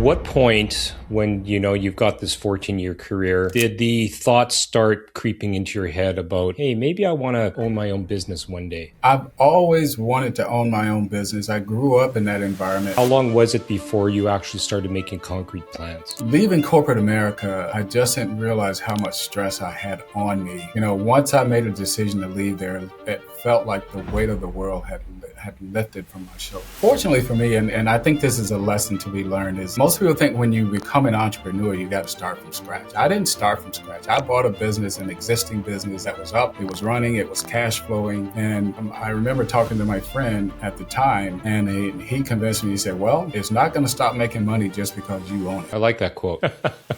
what point, when you've got this 14-year career, did the thoughts start creeping into your head about, hey, maybe I want to own my own business one day? I've always wanted to own my own business. I grew up in that environment. How long was it before you actually started making concrete plans? Leaving corporate America, I just didn't realize how much stress I had on me. Once I made a decision to leave there, it felt like the weight of the world had lifted from my shoulders. Fortunately for me, and I think this is a lesson to be learned, is most people think when you become an entrepreneur, you got to start from scratch. I didn't start from scratch. I bought a business, an existing business that was up, it was running, it was cash flowing. And I remember talking to my friend at the time, and he convinced me, he said, well, it's not going to stop making money just because you own it. I like that quote.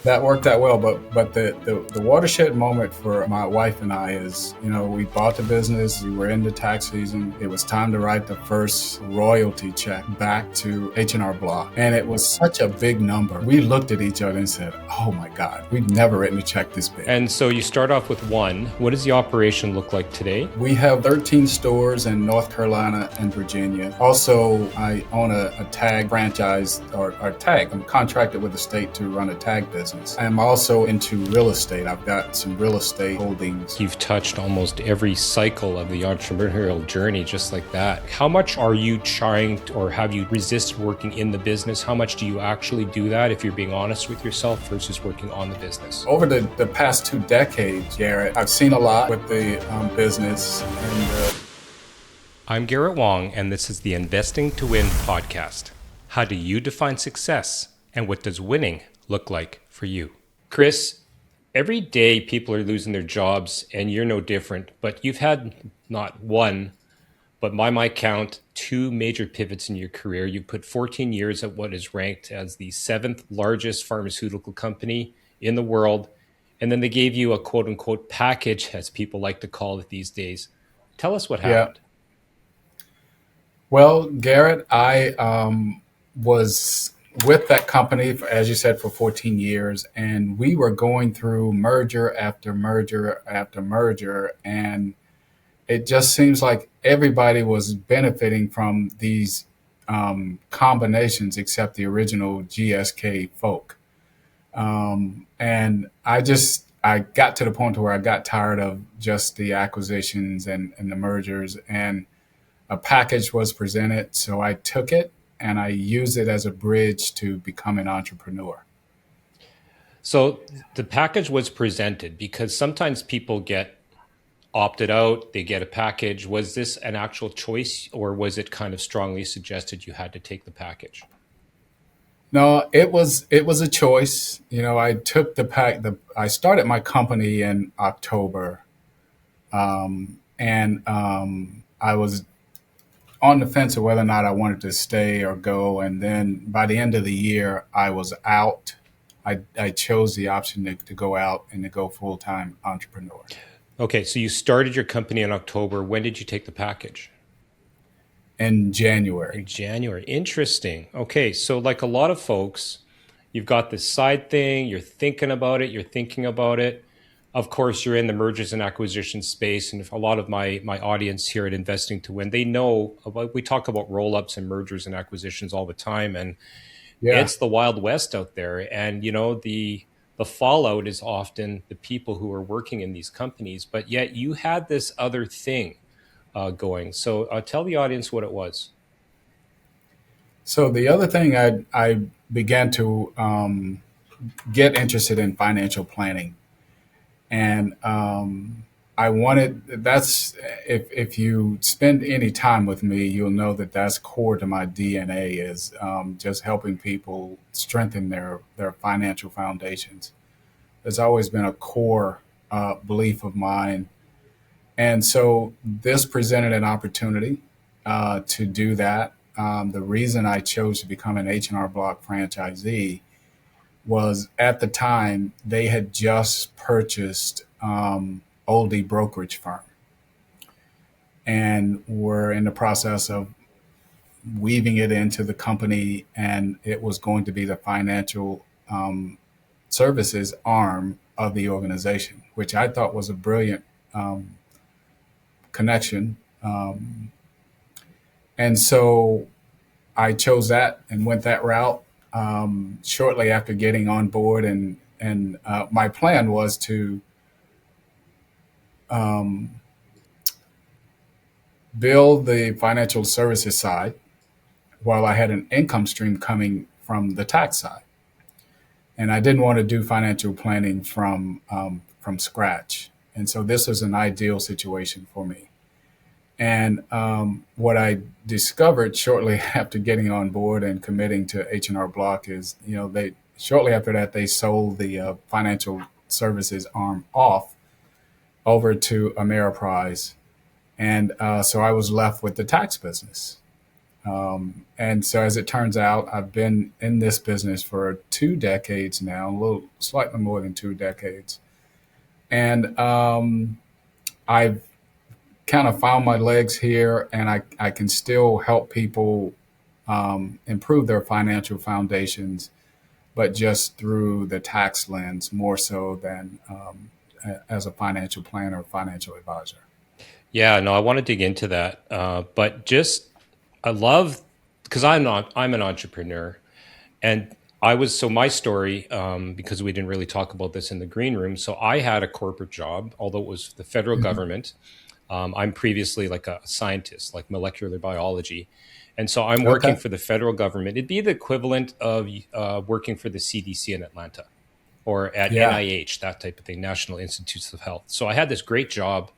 That worked out well, but the watershed moment for my wife and I is, we bought the business, we were in the tax season, it was time to write the first royalty check back to H&R Block. And it was such a big number. We looked at each other and said, oh my God, we've never written a check this big. And so you start off with one. What does the operation look like today? We have 13 stores in North Carolina and Virginia. Also, I own a tag franchise or tag. I'm contracted with the state to run a tag business. I'm also into real estate. I've got some real estate holdings. You've touched almost every cycle of the entrepreneurial journey just like that. How much are you trying to, or have you resisted working in the business? How much do you actually do that, if you're being honest with yourself, versus working on the business? Over the past 2 decades, Garrett, I've seen a lot with the business. I'm Garrett Wong, and this is the Investing to Win podcast. How do you define success, and what does winning look like for you? Chris, every day people are losing their jobs, and you're no different, but you've had not one, but by my count, 2 major pivots in your career. You've put 14 years at what is ranked as the 7th largest pharmaceutical company in the world. And then they gave you a quote unquote package, as people like to call it these days. Tell us what happened. Well, Garrett, I was with that company, as you said, for 14 years, and we were going through merger after merger after merger, and it just seems like everybody was benefiting from these combinations except the original GSK folk. And I got to the point where I got tired of just the acquisitions and the mergers, and a package was presented. So I took it and I used it as a bridge to become an entrepreneur. So the package was presented because sometimes people get opted out, they get a package. Was this an actual choice, or was it kind of strongly suggested you had to take the package? No, it was a choice. I took I started my company in October, and I was on the fence of whether or not I wanted to stay or go. And then by the end of the year, I was out. I chose the option to go out and to go full-time entrepreneur. Okay, so you started your company in October. When did you take the package? In January. In January. Interesting. Okay, so like a lot of folks, you've got this side thing, you're thinking about it, you're thinking about it. Of course, you're in the mergers and acquisitions space, and a lot of my audience here at Investing to Win, they know about, we talk about roll-ups and mergers and acquisitions all the time, and it's the Wild West out there. And the fallout is often the people who are working in these companies, but yet you had this other thing going. So tell the audience what it was. So the other thing, I began to get interested in financial planning. And if you spend any time with me, you'll know that that's core to my DNA, is just helping people strengthen their financial foundations. There's always been a core belief of mine. And so this presented an opportunity to do that. The reason I chose to become an H&R Block franchisee was, at the time, they had just purchased Oldie brokerage firm and were in the process of weaving it into the company, and it was going to be the financial services arm of the organization, which I thought was a brilliant connection. And so I chose that and went that route. shortly after getting on board, and my plan was to um, build the financial services side while I had an income stream coming from the tax side. And I didn't want to do financial planning from scratch. And so this was an ideal situation for me. And what I discovered shortly after getting on board and committing to H&R Block is, they shortly after that they sold the financial services arm off over to Ameriprise, and so I was left with the tax business. And so, as it turns out, I've been in this business for 2 decades now, a little slightly more than 2 decades, and I've kind of found my legs here, and I can still help people improve their financial foundations, but just through the tax lens more so than as a financial planner or financial advisor. Yeah, no, I want to dig into that. But just, I love, because I'm an entrepreneur. And so my story, because we didn't really talk about this in the green room. So I had a corporate job, although it was the federal Mhm. government. I'm previously like a scientist, like molecular biology. And so I'm working Okay. for the federal government. It'd be the equivalent of working for the CDC in Atlanta or at Yeah. NIH, that type of thing, National Institutes of Health. So I had this great job.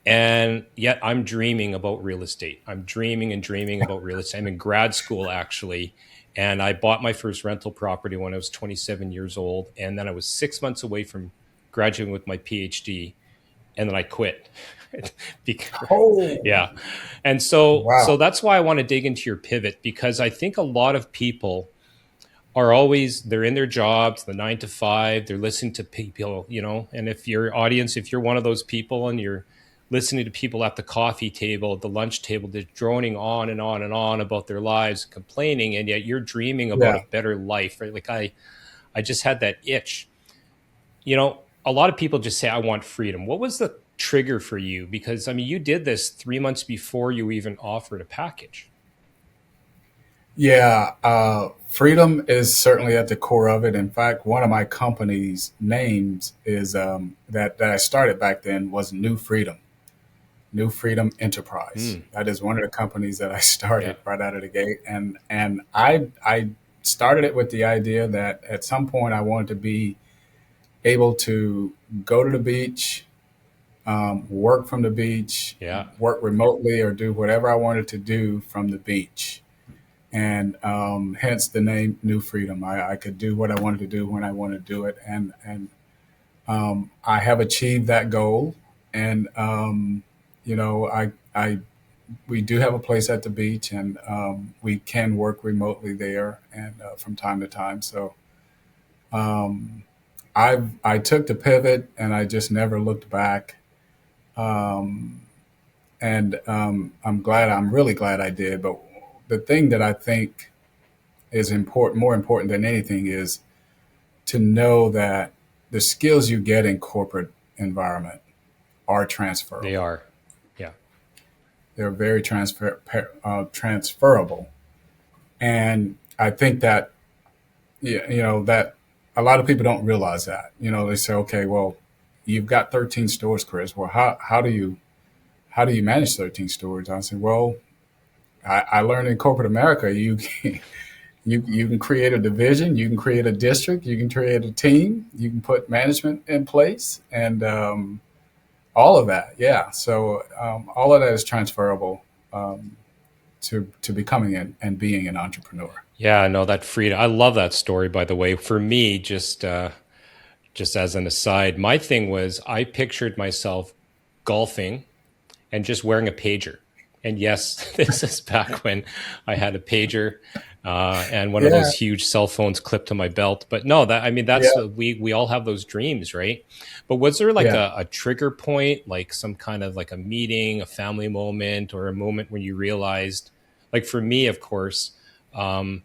And yet I'm dreaming about real estate. I'm dreaming and dreaming about real estate. I'm in grad school, actually. And I bought my first rental property when I was 27 years old. And then I was 6 months away from graduating with my PhD. And then I quit. Because, Oh, yeah. And so wow. that's why I want to dig into your pivot, because I think a lot of people are always, they're in their jobs, the 9 to 5, they're listening to people, and if your audience, if you're one of those people and you're listening to people at the coffee table, at the lunch table, they're droning on and on and on about their lives, complaining, and yet you're dreaming about a Yeah. better life, right? Like I just had that itch. A lot of people just say, I want freedom. What was the trigger for you? Because I mean, you did this 3 months before you even offered a package. Yeah. Freedom is certainly at the core of it. In fact, one of my company's names is that I started back then was New Freedom. New Freedom Enterprise. Mm, That is one of the companies that I yeah. started right out of the gate, and I started it with the idea that at some point I wanted to be able to go to the beach, work from the beach, Yeah. work remotely, or do whatever I wanted to do from the beach. And hence the name New Freedom. I could do what I wanted to do when I wanted to do it, and I have achieved that goal. And I we do have a place at the beach, and we can work remotely there and from time to time. So um, I took the pivot, and I just never looked back. Um, and I'm glad. I'm really glad I did. But the thing that I think is important, more important than anything, is to know that the skills you get in corporate environment are They transferable. are. Yeah. They're very transferable, and I think that that a lot of people don't realize that. They say, okay, well, you've got 13 stores, Chris. Well, how do you manage 13 stores? I said, well, I learned in corporate America, you can create a division, you can create a district, you can create a team, you can put management in place, and all of that. Yeah. So all of that is transferable to becoming and being an entrepreneur. Yeah, no, that freedom. I love that story, by the way. For me, just as an aside, my thing was I pictured myself golfing and just wearing a pager. And yes, this is back when I had a pager and one of Yeah. those huge cell phones clipped to my belt. But no, that I mean, Yeah. that's we all have those dreams, right? But was there like Yeah. a trigger point, like some kind of like a meeting, a family moment, or a moment when you realized, like for me, of course. Um,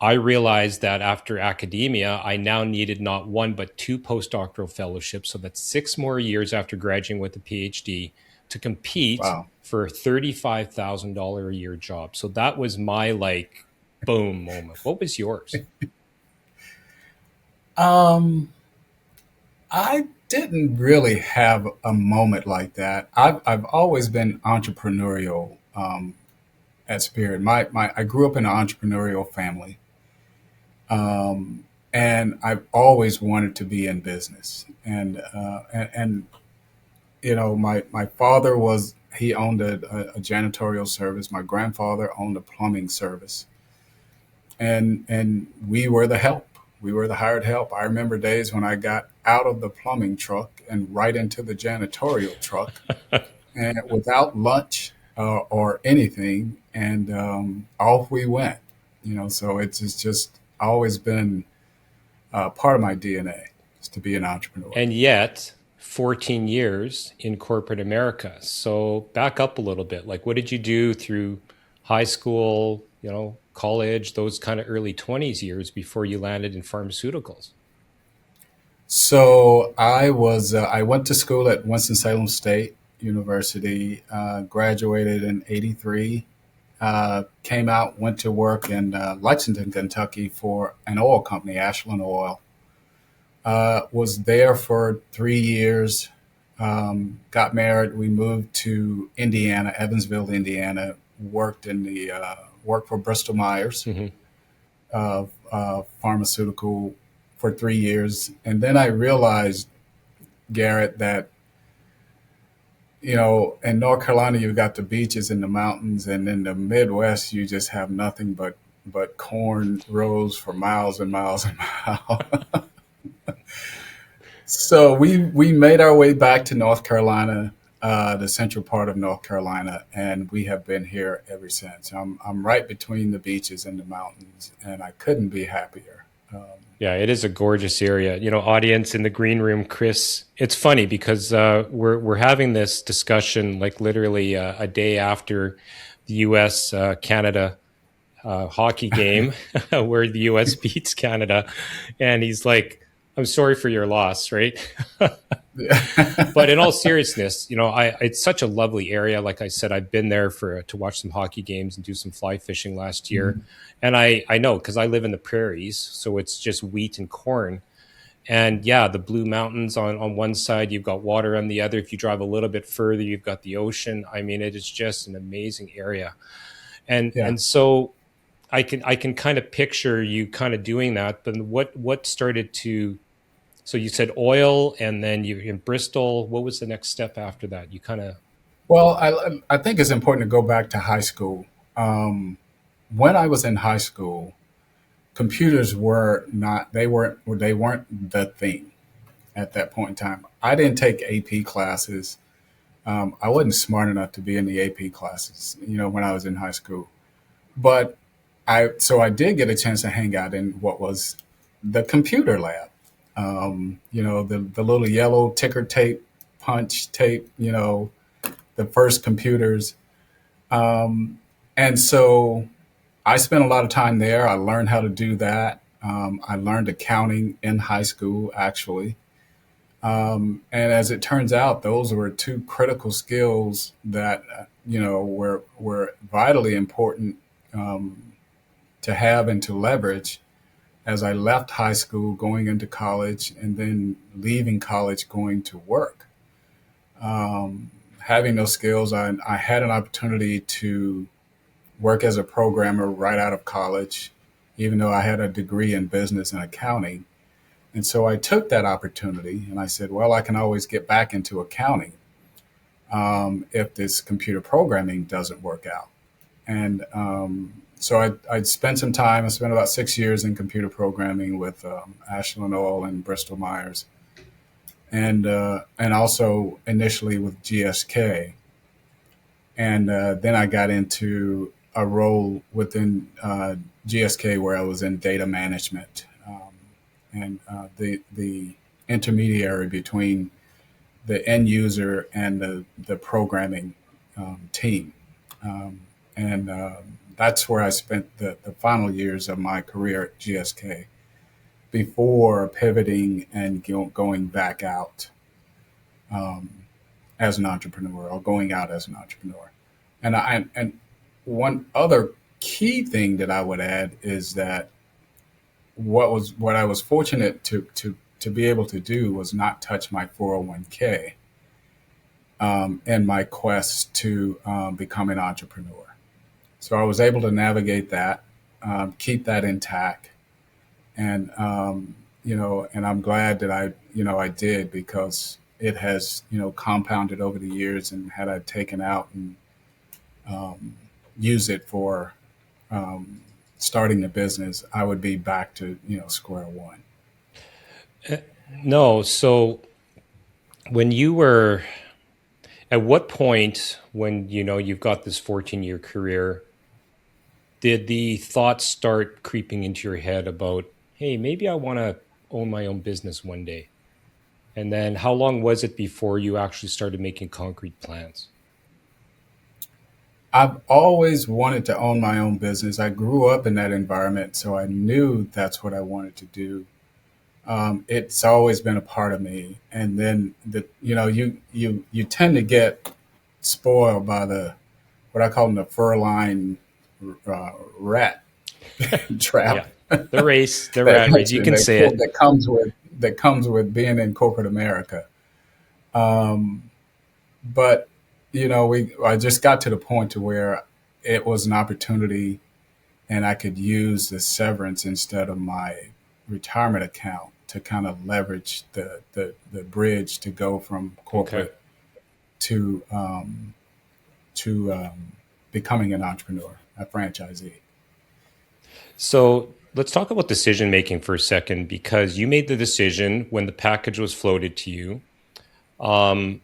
I realized that after academia, I now needed not one, but two postdoctoral fellowships. So that's 6 more years after graduating with a PhD to compete Wow. for a $35,000 a year job. So that was my like, boom moment? What was yours? Um, I didn't really have a moment like that. I've always been entrepreneurial at spirit. I grew up in an entrepreneurial family, and I've always wanted to be in business. And you know, my father was he owned a janitorial service. My grandfather owned a plumbing service, and we were the help. We were the hired help. I remember days when I got out of the plumbing truck and right into the janitorial truck, and without lunch or anything, and off we went. You know, so it's just always been part of my DNA is to be an entrepreneur. And yet, 14 years in corporate America. So back up a little bit. Like, what did you do through high school, college, those kind of early 20s years before you landed in pharmaceuticals? So I went to school at Winston-Salem State University, graduated in '83, came out, went to work in Lexington, Kentucky for an oil company, Ashland Oil. Was there for 3 years, got married. We moved to Indiana, Evansville, Indiana, worked for Bristol Myers, Hmm. pharmaceutical for 3 years. And then I realized, Garrett, that, you know, in North Carolina, you've got the beaches and the mountains, and in the Midwest, you just have nothing but corn rows for miles and miles and miles. So we made our way back to North Carolina, the central part of North Carolina, and we have been here ever since. I'm right between the beaches and the mountains, and I couldn't be happier. Yeah, it is a gorgeous area. Audience in the green room, Chris. It's funny because we're having this discussion like literally a day after the U.S. Canada hockey game where the U.S. beats Canada, and he's like, "I'm sorry for your loss," right? But in all seriousness, it's such a lovely area. Like I said, I've been there to watch some hockey games and do some fly fishing last year, and I know because I live in the prairies, so it's just wheat and corn. And yeah, the Blue Mountains on one side, you've got water on the other. If you drive a little bit further, you've got the ocean. I mean, it is just an amazing area. And Yeah. and so I can kind of picture you kind of doing that. But what started to so you said oil, and then you're in Bristol. What was the next step after that? You kind of Well, I think it's important to go back to high school. When I was in high school, computers were not they weren't the thing at that point in time. I didn't take AP classes. I wasn't smart enough to be in the AP classes, you know, when I was in high school. But I did get a chance to hang out in what was the computer lab. You know, the little yellow ticker tape, punch tape, you know, the first computers. And so I spent a lot of time there. I learned how to do that. I learned accounting in high school, actually. And as it turns out, those were two critical skills that, you know, were vitally important to have and to leverage as I left high school, going into college, and then leaving college, going to work. Having those skills, I had an opportunity to work as a programmer right out of college, even though I had a degree in business and accounting. And so I took that opportunity and I said, well, I can always get back into accounting if this computer programming doesn't work out. And so I spent some time. I spent about 6 years in computer programming with Ashland Oil and Bristol Myers, and also initially with GSK. And then I got into a role within GSK where I was in data management and the intermediary between the end user and the programming team. Um, and That's where I spent the final years of my career at GSK before pivoting and going back out as an entrepreneur or going out as an entrepreneur. And one other key thing that I would add is that what I was fortunate to be able to do was not touch my 401k in my quest to become an entrepreneur. So I was able to navigate that, keep that intact, and and I'm glad that I did, because it has compounded over the years. And had I taken out and um, used it for um, starting a business, I would be back to square one. Uh, No, so when you were at what point when you've got this 14-year career, did the thoughts start creeping into your head about, hey, maybe I want to own my own business one day? And then how long was it before you actually started making concrete plans? I've always wanted to own my own business. I grew up in that environment, so I knew that's what I wanted to do. It's always been a part of me. And then you tend to get spoiled by the what I call them, the fur line rat trap Yeah. The race, the that rat race, you can say it. that comes with being in corporate America. Um, but we I just got to the point to where it was an opportunity, and I could use the severance instead of my retirement account to kind of leverage the bridge to go from Okay. corporate to to becoming an entrepreneur, a franchisee. So let's talk about decision making for a second, because you made the decision when the package was floated to you. Um,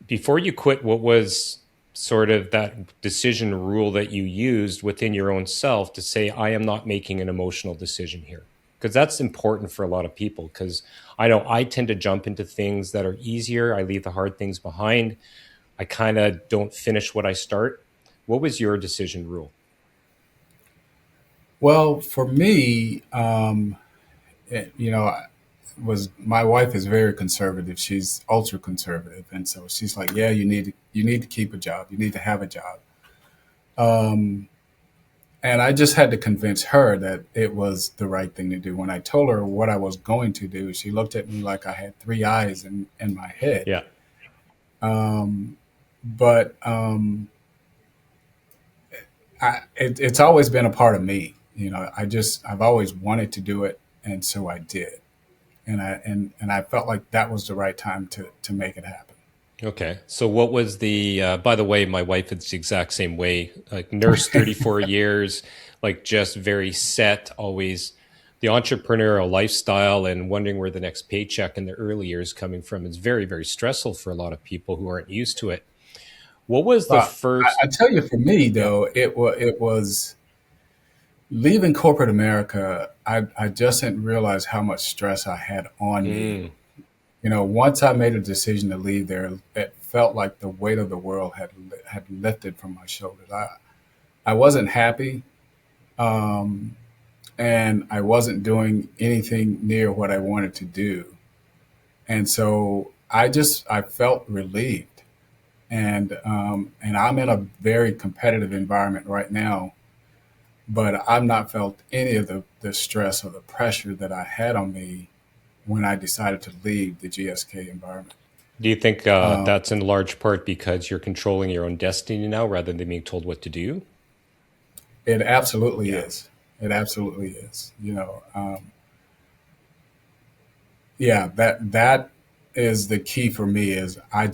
Before you quit, what was sort of that decision rule that you used within your own self to say, I am not making an emotional decision here? Because that's important for a lot of people. Because I know I tend to jump into things that are easier, I leave the hard things behind. I kind of don't finish what I start. What was your decision rule? Well, for me, was my wife is very conservative. She's ultra conservative, and so she's like, "Yeah, you need to keep a job. You need to have a job." Um, and I just had to convince her that it was the right thing to do. When I told her what I was going to do, she looked at me like I had three eyes in my head. Yeah. Um, but it's always been a part of me. I've always wanted to do it, and so I did. And I felt like that was the right time to make it happen. Okay. So what was by the way, my wife is the exact same way, like nurse 34 years, like just very set, always the entrepreneurial lifestyle and wondering where the next paycheck in the early years coming from is very, very stressful for a lot of people who aren't used to it. What was the But first? I tell you, for me Yeah. though, it was leaving corporate America. I just didn't realize how much stress I had on me. Mm. Once I made a decision to leave there, it felt like the weight of the world had lifted from my shoulders. I wasn't happy, um, and I wasn't doing anything near what I wanted to do, and so I felt relieved. And I'm in a very competitive environment right now, but I've not felt any of the stress or the pressure that I had on me when I decided to leave the GSK environment. Do you think Um, that's in large part because you're controlling your own destiny now rather than being told what to do? it absolutely Yeah. is. It absolutely is. Yeah, that is the key for me. Is I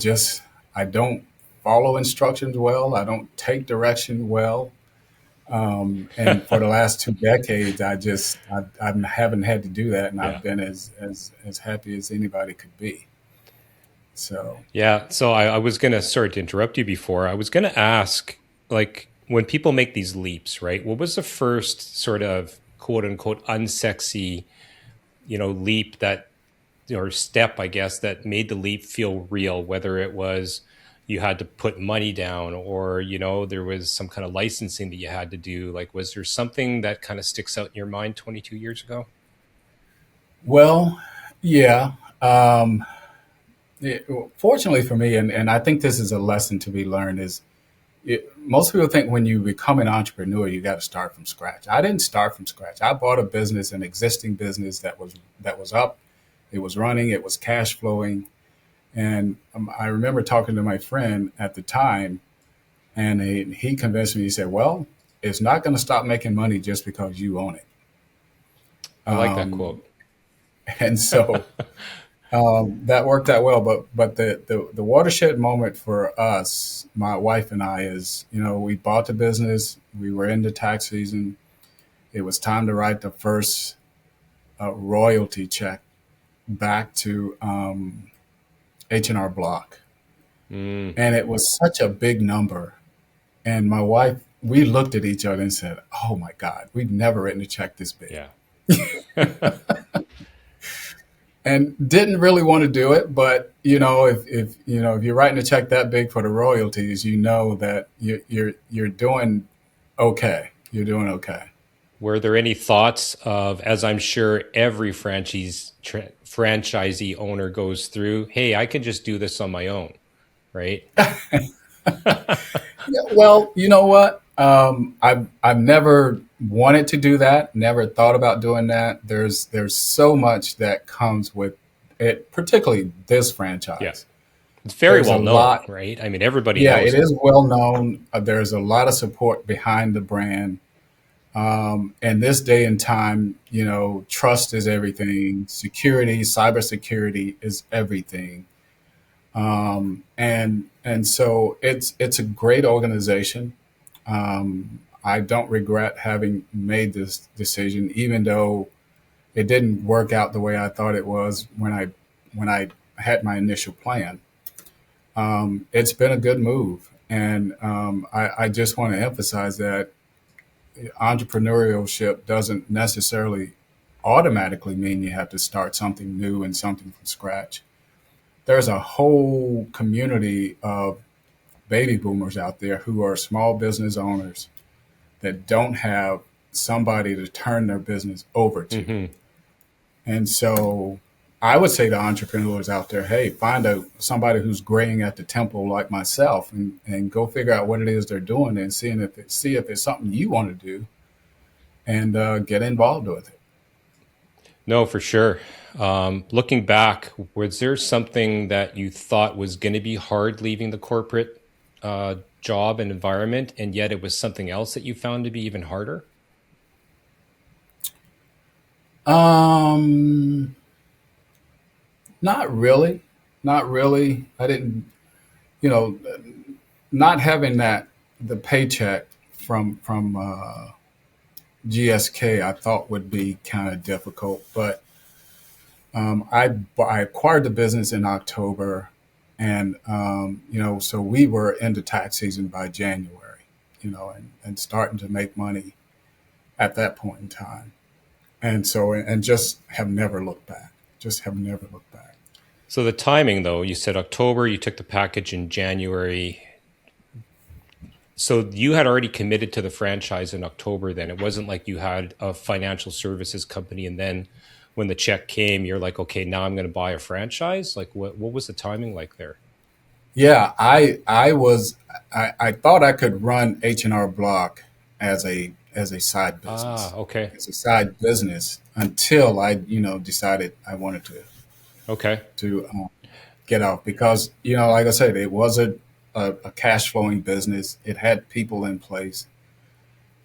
don't follow instructions well. I don't take direction well. And for the last 2 decades, I haven't had to do that, and Yeah. I've been as happy as anybody could be. So, Yeah. So I was going to, sorry to interrupt you before. I was going to ask, like, when people make these leaps, right? What was the first sort of quote unquote unsexy, leap that, or step, I guess, that made the leap feel real, whether it was you had to put money down or, there was some kind of licensing that you had to do? Like, was there something that kind of sticks out in your mind 22 years ago? well, yeah. Fortunately for me, and I think this is a lesson to be learned, is most people think when you become an entrepreneur, you got to start from scratch. I didn't start from scratch. I bought a business, an existing business that was up, it was running, it was cash flowing, and I remember talking to my friend at the time, and he convinced me. He said, "Well, it's not going to stop making money just because you own it." I like that quote. And so that worked out well. But the watershed moment for us, my wife and I, is we bought the business. We were into tax season. It was time to write the first royalty check back to H&R Block, Mm, and it was such a big number. And my wife, we looked at each other and said, "Oh my God, we've never written a check this big." yeah. And didn't really want to do it, but if you're writing a check that big for the royalties, you know that you're doing okay. You're doing okay. Were there any thoughts of, as I'm sure every franchisee owner goes through, hey, I can just do this on my own, right? Yeah, well, you know what? I've never wanted to do that. Never thought about doing that. There's so much that comes with it, particularly this Yeah. franchise. It's very There's a well known, lot. right? I mean, everybody Yeah, knows it it. is well known. There's a lot of support behind the brand. And this day and time, trust is everything. Security, cybersecurity is everything. And so it's a great organization. I don't regret having made this decision, even though it didn't work out the way I thought it was when I had my initial plan. It's been a good move, and I just want to emphasize that entrepreneurship doesn't necessarily automatically mean you have to start something new and something from scratch. There's a whole community of baby boomers out there who are small business owners that don't have somebody to turn their business over to. Hmm. And so I would say to entrepreneurs out there, hey, find somebody who's graying at the temple like myself, and go figure out what it is they're doing, and see if it's something you want to do, and get involved with it. No, for sure. Looking back, was there something that you thought was going to be hard leaving the corporate job and environment, and yet it was something else that you found to be even harder? Um, Not really. Not really. I didn't, you know, not having the paycheck from GSK, I thought would be kind of difficult. But I acquired the business in October, and so we were into tax season by January, and starting to make money at that point in time. And so, and just have never looked back. Just have never looked back. So the timing, though, you said October, you took the package in January. So you had already committed to the franchise in October then. It wasn't like you had a financial services company and then when the check came, you're like, okay, now I'm going to buy a franchise. Like what was the timing like there? Yeah, I thought I could run H&R Block as a side Ah, business, okay. as a side business until I decided I wanted Okay. to get out because like I said, it was a cash flowing business. It had people in place,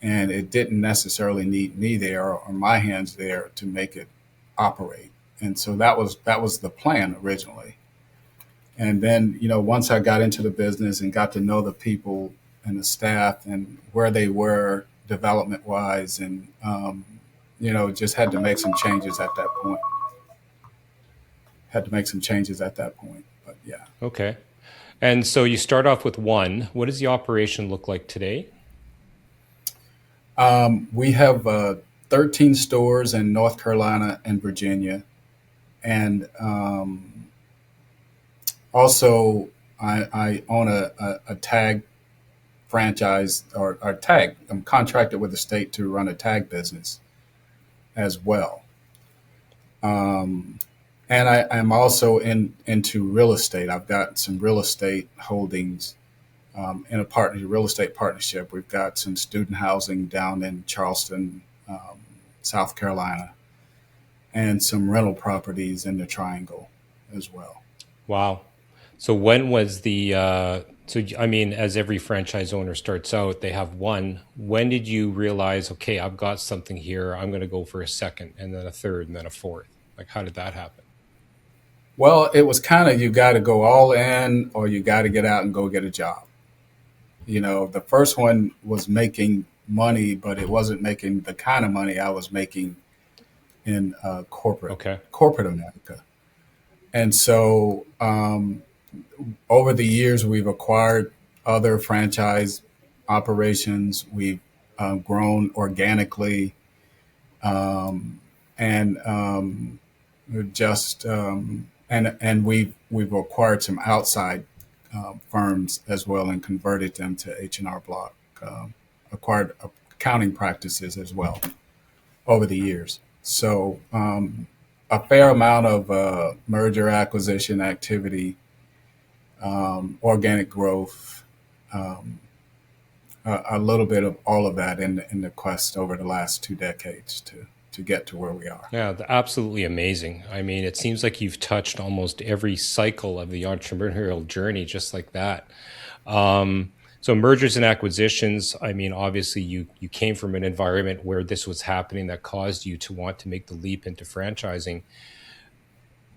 and it didn't necessarily need me there or my hands there to make it operate. And so that was the plan originally. And then, once I got into the business and got to know the people and the staff and where they were development wise, and, just had to make some changes at that point. Had to make some changes at that point. But yeah. Okay. And so you start off with one. What does the operation look like today? We have 13 stores in North Carolina and Virginia. And also, I own a tag franchise or tag. I'm contracted with the state to run a tag business as well. Um, and I'm also into real estate. I've got some real estate holdings in a real estate partnership. We've got some student housing down in Charleston, South Carolina, and some rental properties in the Triangle as well. Wow. So when was I mean, as every franchise owner starts out, they have one. When did you realize, okay, I've got something here. I'm going to go for a second and then a third and then a fourth? Like, how did that happen? Well, it was kind of you got to go all in or you got to get out and go get a job. The first one was making money, but it wasn't making the kind of money I was making in Okay. corporate America. And so over the years, we've acquired other franchise operations. We've grown organically, and we've just and we've acquired some outside firms as well and converted them to H&R Block. Acquired accounting practices as well over the years. So a fair amount of merger acquisition activity, organic growth, a little bit of all of that in the quest over the last 2 decades to get to where we are. Yeah, absolutely amazing. I mean, it seems like you've touched almost every cycle of the entrepreneurial journey just like that. So mergers and acquisitions, I mean, obviously you came from an environment where this was happening that caused you to want to make the leap into franchising.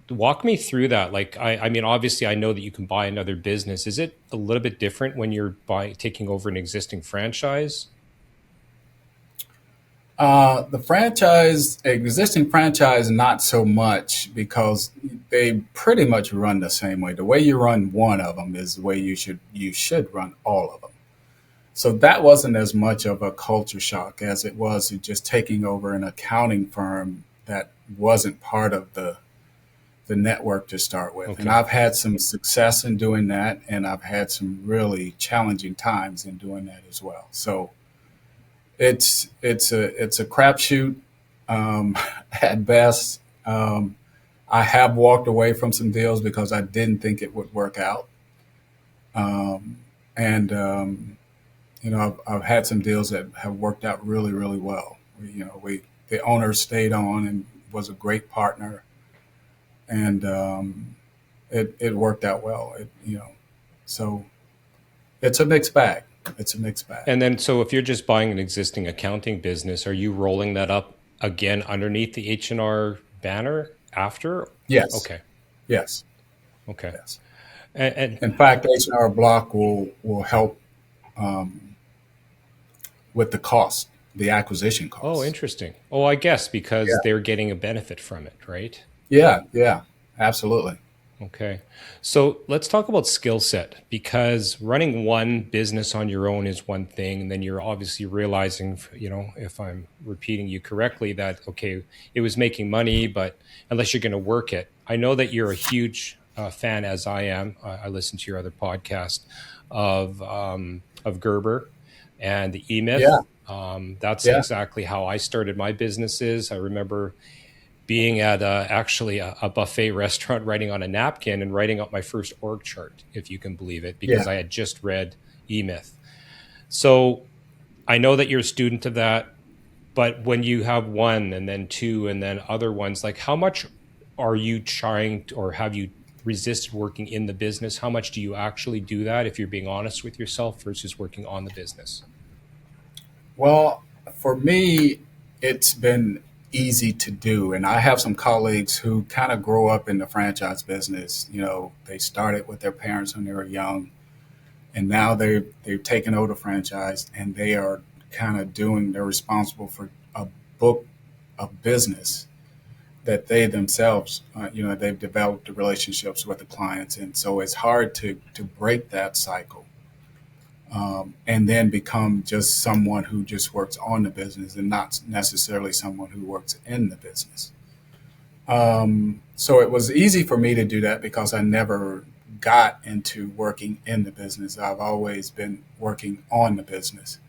Walk me through that. Like, I mean, obviously I know that you can buy another business. Is it a little bit different when you're taking over an existing franchise? Existing franchise, not so much because they pretty much run the same way. The way you run one of them is the way you should run all of them. So that wasn't as much of a culture shock as it was just taking over an accounting firm that wasn't part of the network to start with. Okay. And I've had some success in doing that, and I've had some really challenging times in doing that as well. So it's a crapshoot at best. I have walked away from some deals because I didn't think it would work out, and I've had some deals that have worked out really really well. The owner stayed on and was a great partner, and it worked out well. So it's a mixed bag. It's a mixed bag. And then, so if you're just buying an existing accounting business, are you rolling that up again underneath the H&R banner after? Yes. Okay. Yes. Okay. Yes. And In fact, H&R Block will help with the cost, the acquisition cost. oh, interesting. Oh, I guess because Yeah. they're getting a benefit from it, right? Yeah, absolutely. Okay. So let's talk about skill set, because running one business on your own is one thing. And then you're obviously realizing, if I'm repeating you correctly, that, okay, it was making money, but unless you're going to work it. I know that you're a huge fan, as I am. I listen to your other podcast of Gerber and the E-Myth. Yeah, That's yeah, exactly how I started my businesses. I remember being at actually a buffet restaurant, writing on a napkin and writing out my first org chart, if you can believe it, because yeah. I had just read E-Myth. So I know that you're a student of that, but when you have one and then two and then other ones, like how much are you trying to, or have you resisted working in the business? How much do you actually do that, if you're being honest with yourself, versus working on the business? Well, for me, it's been easy to do. And I have some colleagues who kind of grow up in the franchise business. They started with their parents when they were young, and now they've taken over the franchise, and they are they're responsible for a book of business that they themselves, they've developed the relationships with the clients. And so it's hard to break that cycle. And then become just someone who just works on the business and not necessarily someone who works in the business. So it was easy for me to do that because I never got into working in the business. I've always been working on the business.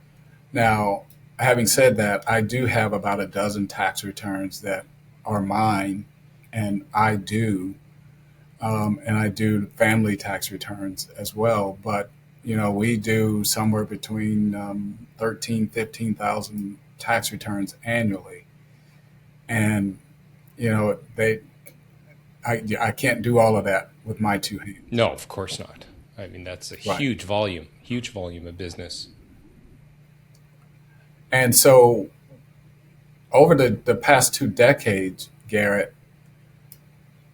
Now, having said that, I do have about a dozen tax returns that are mine, and I do family tax returns as well. But We do somewhere between 13, 15,000 tax returns annually. And, they, I can't do all of that with my two hands. No, of course not. I mean, that's a Right. huge volume of business. And so over the past 2 decades, Garrett,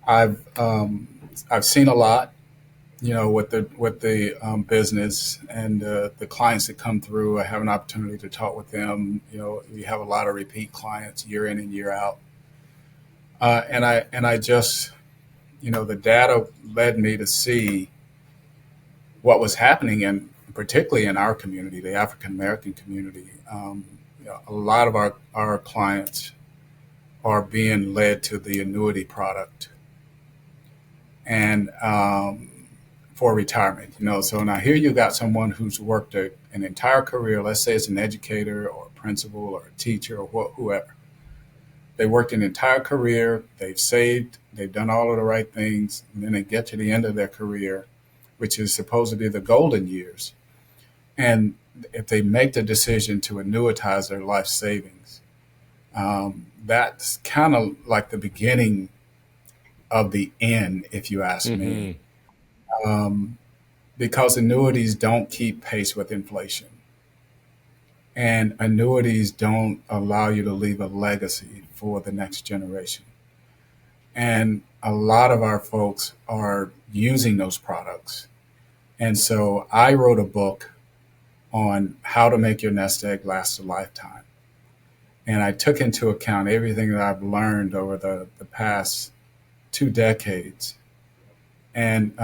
I've seen a lot, with the business and the clients that come through. I have an opportunity to talk with them. We have a lot of repeat clients year in and year out. And I just, the data led me to see what was happening in, particularly in our community, the African American community. A lot of our clients are being led to the annuity product and for retirement. So now here you got someone who's worked an entire career. Let's say it's an educator or a principal or a teacher or whoever. They worked an entire career. They've saved. They've done all of the right things, and then they get to the end of their career, which is supposedly the golden years. And if they make the decision to annuitize their life savings, that's kind of like the beginning of the end, if you ask me, Hmm. um, because annuities don't keep pace with inflation. And annuities don't allow you to leave a legacy for the next generation. And a lot of our folks are using those products. And so I wrote a book on how to make your nest egg last a lifetime. And I took into account everything that I've learned over the past 2 decades and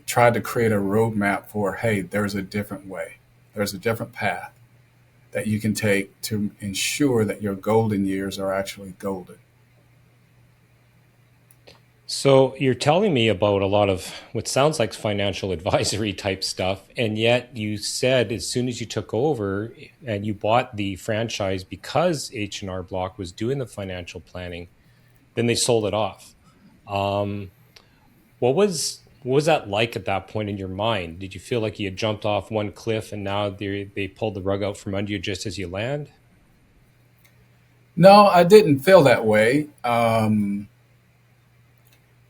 tried to create a roadmap for, hey, there's a different way, there's a different path that you can take to ensure that your golden years are actually golden. So you're telling me about a lot of what sounds like financial advisory type stuff, and yet you said as soon as you took over and you bought the franchise because H&R Block was doing the financial planning, then they sold it off. Um, what was that like at that point in your mind? Did you feel like you had jumped off one cliff and now they pulled the rug out from under you just as you land? No, I didn't feel that way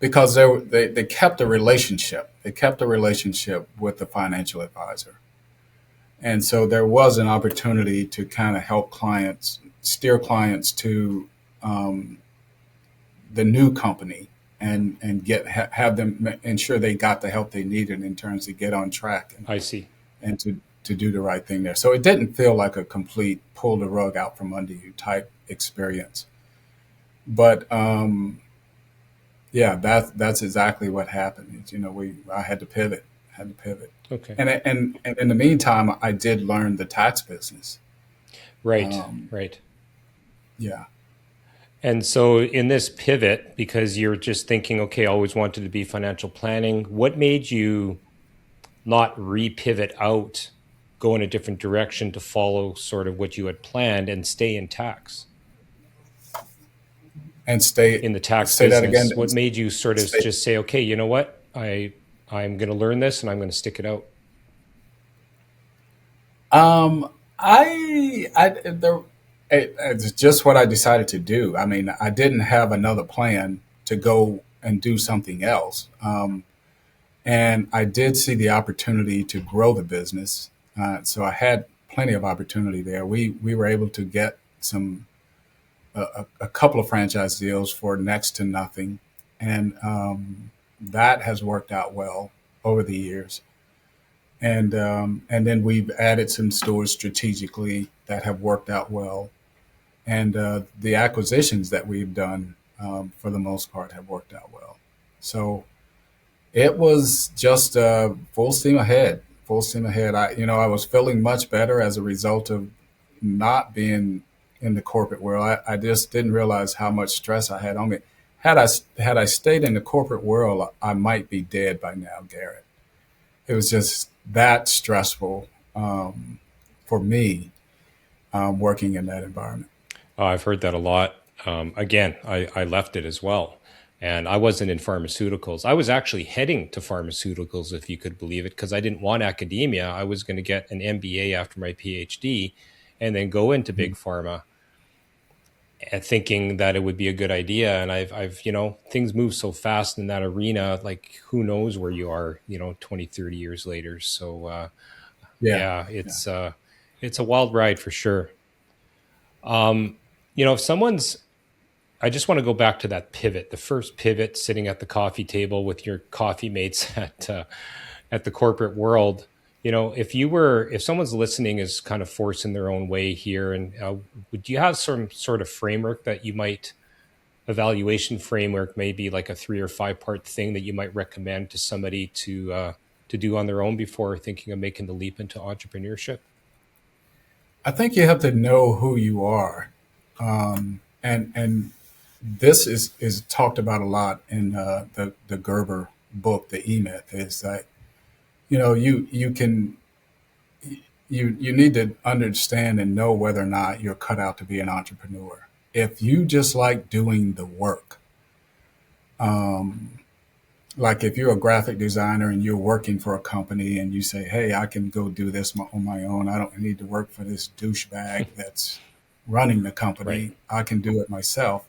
because they kept a relationship. They kept a relationship with the financial advisor. And so there was an opportunity to kind of help clients, steer clients to um, the new company and have them ensure they got the help they needed in terms to get on track I see. and to do the right thing there. So it didn't feel like a complete pull the rug out from under you type experience. But yeah, that's exactly what happened. I had to pivot, Okay. and in the meantime, I did learn the tax business. Right, Um, right. yeah. And so in this pivot, because you're just thinking, okay, I always wanted to be financial planning, what made you not re-pivot out, go in a different direction to follow sort of what you had planned and stay in tax, And stay in the tax say that again. business? What made you sort of Stay. just say, okay, you know what? I'm going to learn this and I'm going to stick it out. Um, I there. It's just what I decided to do. I mean, I didn't have another plan to go and do something else. And I did see the opportunity to grow the business. So I had plenty of opportunity there. We were able to get a couple of franchise deals for next to nothing, and that has worked out well over the years. And then we've added some stores strategically that have worked out well, and the acquisitions that we've done for the most part have worked out well. So it was just full steam ahead. Full steam ahead. I was feeling much better as a result of not being in the corporate world. I just didn't realize how much stress I had on me. Had I had I stayed in the corporate world, I might be dead by now, Garrett. It was just that stressful for me working in that environment. I've heard that a lot. Again, I left it as well. And I wasn't in pharmaceuticals. I was actually heading to pharmaceuticals, if you could believe it, because I didn't want academia. I was going to get an MBA after my PhD and then go into big pharma, thinking that it would be a good idea. And things move so fast in that arena, like who knows where you are, 20, 30 years later. So, Yeah. yeah, Yeah. it's a wild ride for sure. If someone's I just want to go back to that pivot, the first pivot, sitting at the coffee table with your coffee mates at the corporate world. If someone's listening is kind of forcing their own way here, and would you have some sort of framework that you might evaluation framework, maybe like a 3 or 5 part thing that you might recommend to somebody to do on their own before thinking of making the leap into entrepreneurship? I think you have to know who you are. And this is talked about a lot in the Gerber book, The E Myth, is that, you need to understand and know whether or not you're cut out to be an entrepreneur. If you just like doing the work, like if you're a graphic designer and you're working for a company and you say, hey, I can go do this on my own. I don't need to work for this douchebag that's running the Right. company. I can do it myself.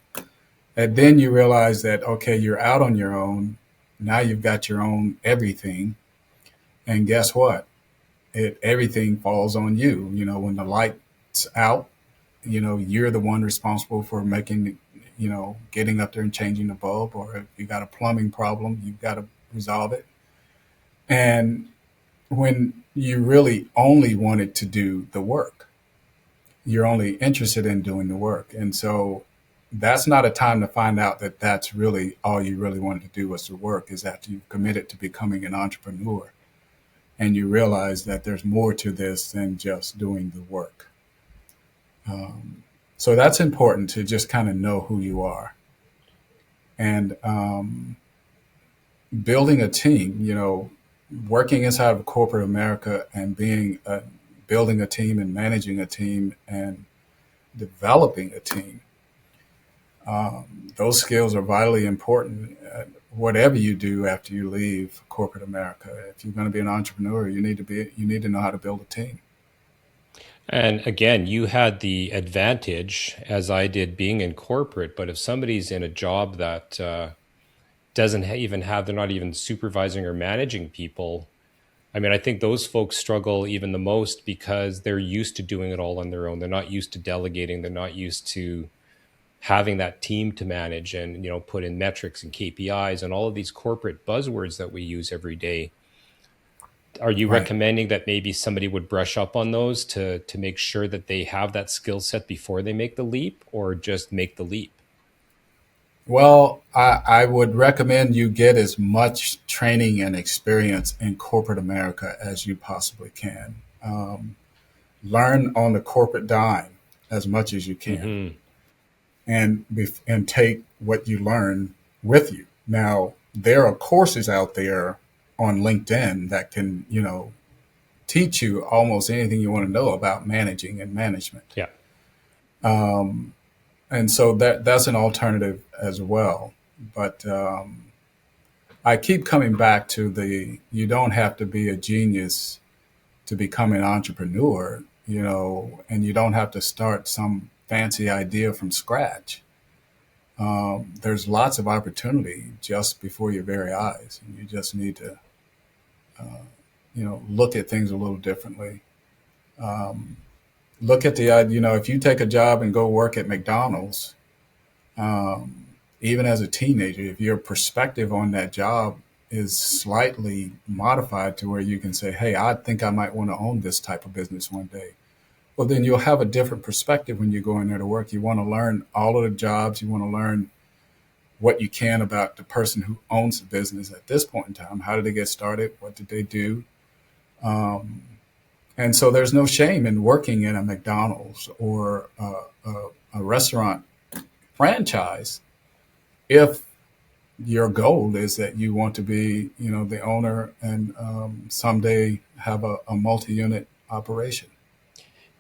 And then you realize that, okay, you're out on your own. Now you've got your own everything. And guess what? Everything falls on you. When the light's out, you're the one responsible for making, getting up there and changing the bulb. Or if you got a plumbing problem, you've got to resolve it. And when you really only wanted to do the work, you're only interested in doing the work. And so that's not a time to find out that that's really all you really wanted to do was to work, is after you've committed to becoming an entrepreneur and you realize that there's more to this than just doing the work. So that's important, to just kind of know who you are. And building a team, working inside of corporate America and building a team and managing a team and developing a team. Those skills are vitally important. Whatever you do after you leave corporate America, if you're going to be an entrepreneur, you need to know how to build a team. And again, you had the advantage, as I did, being in corporate. But if somebody's in a job that doesn't even have, they're not even supervising or managing people. I mean, I think those folks struggle even the most because they're used to doing it all on their own. They're not used to delegating. They're not used to having that team to manage and, put in metrics and KPIs and all of these corporate buzzwords that we use every day. Are you Right. recommending that maybe somebody would brush up on those to make sure that they have that skill set before they make the leap, or just make the leap? Well, I would recommend you get as much training and experience in corporate America as you possibly can. Learn on the corporate dime as much as you can, Hmm. and take what you learn with you. Now, there are courses out there on LinkedIn that can, teach you almost anything you want to know about managing and management. Yeah. And so that's an alternative as well. But I keep coming back to you don't have to be a genius to become an entrepreneur, and you don't have to start some fancy idea from scratch. There's lots of opportunity just before your very eyes, and you just need to, look at things a little differently. Look at if you take a job and go work at McDonald's, even as a teenager, if your perspective on that job is slightly modified to where you can say, hey, I think I might want to own this type of business one day. Well, then you'll have a different perspective when you go in there to work. You want to learn all of the jobs. You want to learn what you can about the person who owns the business at this point in time. How did they get started? What did they do? And so there's no shame in working in a McDonald's or a restaurant franchise if your goal is that you want to be, the owner and someday have a multi-unit operation.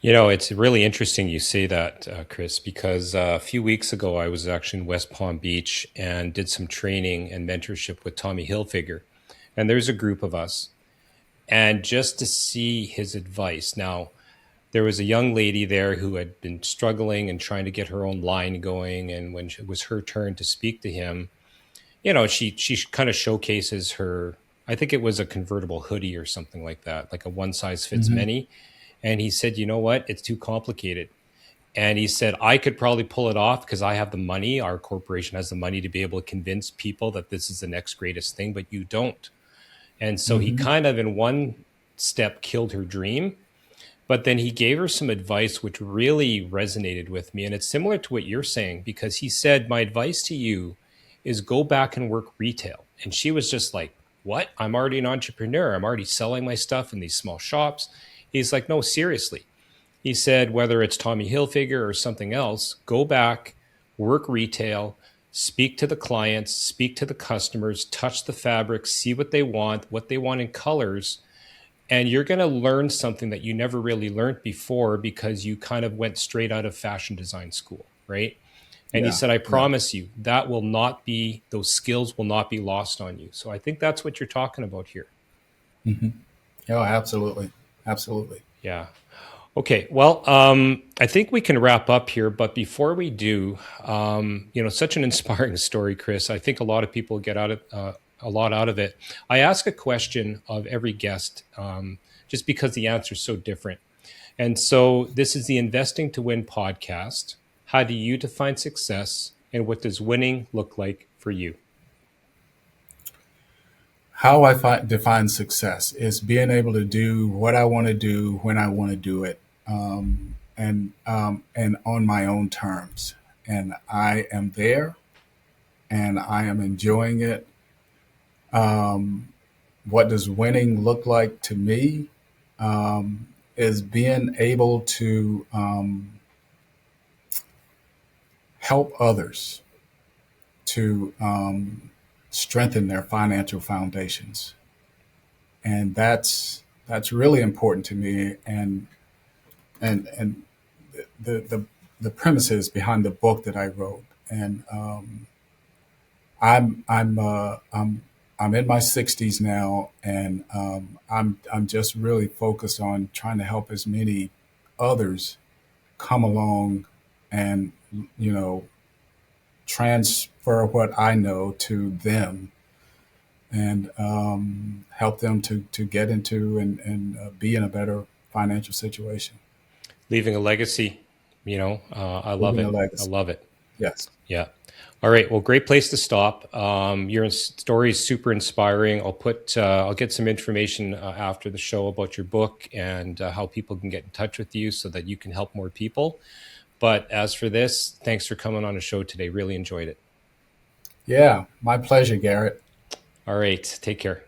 It's really interesting you say that, Chris, because a few weeks ago I was actually in West Palm Beach and did some training and mentorship with Tommy Hilfiger. And there's a group of us. And just to see his advice. Now, there was a young lady there who had been struggling and trying to get her own line going. And when it was her turn to speak to him, she kind of showcases her. I think it was a convertible hoodie or something like that, like a one size fits Hmm. many. And he said, you know what? It's too complicated. And he said, I could probably pull it off because I have the money. Our corporation has the money to be able to convince people that this is the next greatest thing, but you don't. And so he Hmm. kind of, in one step, killed her dream. But then he gave her some advice which really resonated with me. And it's similar to what you're saying, because he said, my advice to you is go back and work retail. And she was just like, what? I'm already an entrepreneur. I'm already selling my stuff in these small shops. He's like, no, seriously. He said, whether it's Tommy Hilfiger or something else, go back, work retail, speak to the clients, speak to the customers, touch the fabric, see what they want in colors, and you're going to learn something that you never really learned before because you kind of went straight out of fashion design school, right? And he Yeah, said, I yeah. promise you, those skills will not be lost on you. So I think that's what you're talking about here. Hmm. Oh, absolutely, absolutely. Yeah. Okay, well, I think we can wrap up here, but before we do, such an inspiring story, Chris. I think a lot of people get a lot out of it. I ask a question of every guest, just because the answer is so different. And so, this is the Investing to Win podcast. How do you define success, and what does winning look like for you? How I define success is being able to do what I want to do when I want to do it, and on my own terms. And I am there, and I am enjoying it. What does winning look like to me? Is being able to help others to strengthen their financial foundations, and that's really important to me. And the premises behind the book that I wrote, and I'm I'm uh, I'm I'm in my 60s now, and I'm just really focused on trying to help as many others come along and you know transfer what I know to them, and help them to get into and be in a better financial situation, Leaving a legacy, I love leaving a it. I legacy. love it. Yes. Yeah. All right. Well, great place to stop. Your story is super inspiring. I'll get some information after the show about your book and how people can get in touch with you so that you can help more people. But as for this, thanks for coming on the show today. Really enjoyed it. Yeah, my pleasure, Garrett. All right. Take care.